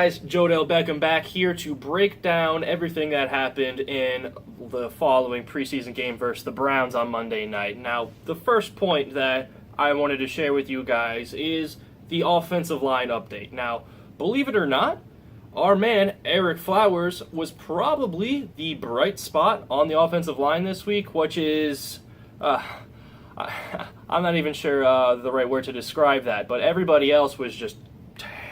guys, JOEdell Beckham back here to break down everything that happened in the following preseason game versus the Browns on Monday night. Now, the first point that I wanted to share with you guys is the offensive line update. Now, believe it or not, our man, Ereck Flowers, was probably the bright spot on the offensive line this week, which is, I'm not even sure the right word to describe that, but everybody else was just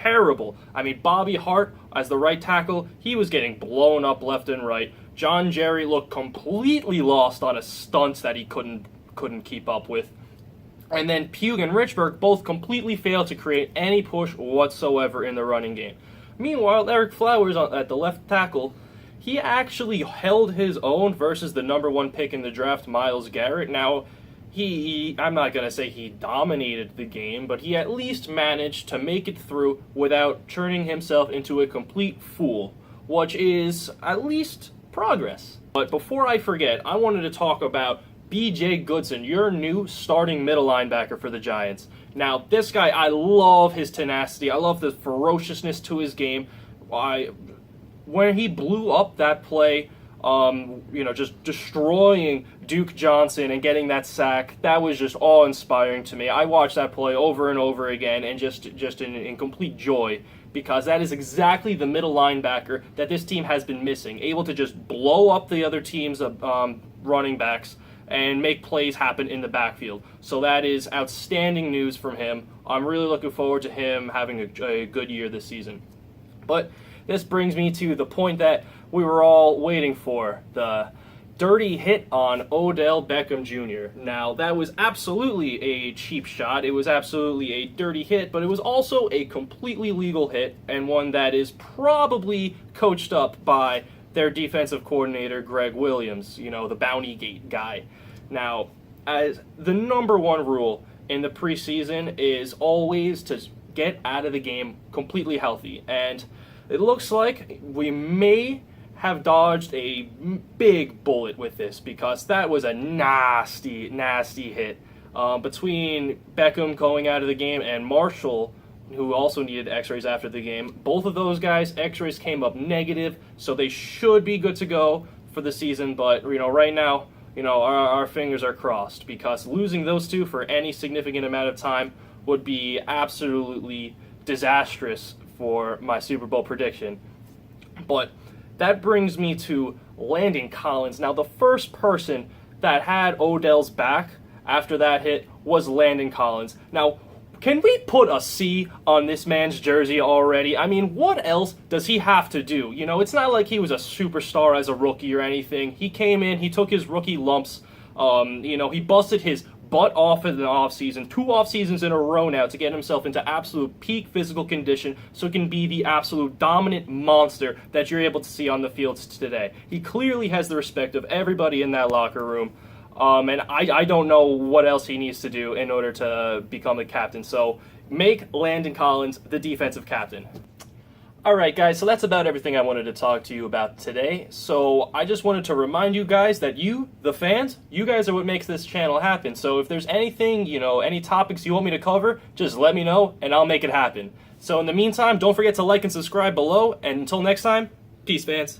terrible. I mean, Bobby Hart, as the right tackle, he was getting blown up left and right. John Jerry looked completely lost on a stunt that he couldn't keep up with. And then Pugh and Richburg both completely failed to create any push whatsoever in the running game. Meanwhile, Ereck Flowers at the left tackle, he actually held his own versus the number one pick in the draft, Myles Garrett. Now, I'm not going to say he dominated the game, but he at least managed to make it through without turning himself into a complete fool, which is at least progress. But before I forget, I wanted to talk about B.J. Goodson, your new starting middle linebacker for the Giants. Now, this guy, I love his tenacity. I love the ferociousness to his game. When he blew up that play, just destroying Duke Johnson and getting that sack, that was just awe-inspiring to me. I watched that play over and over again and just in complete joy, because that is exactly the middle linebacker that this team has been missing, able to just blow up the other team's running backs and make plays happen in the backfield. So that is outstanding news from him. I'm really looking forward to him having a good year this season. But this brings me to the point that we were all waiting for, the dirty hit on Odell Beckham Jr. Now, that was absolutely a cheap shot. It was absolutely a dirty hit, but it was also a completely legal hit, and one that is probably coached up by their defensive coordinator, Greg Williams, the Bounty Gate guy. Now, as the number one rule in the preseason is always to get out of the game completely healthy, and it looks like we may have dodged a big bullet with this, because that was a nasty, nasty hit between Beckham going out of the game and Marshall, who also needed x-rays after the game. Both of those guys, x-rays came up negative, so they should be good to go for the season. But right now, our fingers are crossed, because losing those two for any significant amount of time would be absolutely disastrous for my Super Bowl prediction. But that brings me to Landon Collins. Now, the first person that had Odell's back after that hit was Landon Collins. Now, can we put a C on this man's jersey already? I mean, what else does he have to do? It's not like he was a superstar as a rookie or anything. He came in, he took his rookie lumps, he busted his butt off in the offseason, 2 off seasons in a row now, to get himself into absolute peak physical condition so he can be the absolute dominant monster that you're able to see on the fields today. He clearly has the respect of everybody in that locker room. And I don't know what else he needs to do in order to become the captain. So make Landon Collins the defensive captain. Alright guys, so that's about everything I wanted to talk to you about today. So I just wanted to remind you guys that you, the fans, you guys are what makes this channel happen. So if there's anything, any topics you want me to cover, just let me know and I'll make it happen. So in the meantime, don't forget to like and subscribe below. And until next time, peace fans.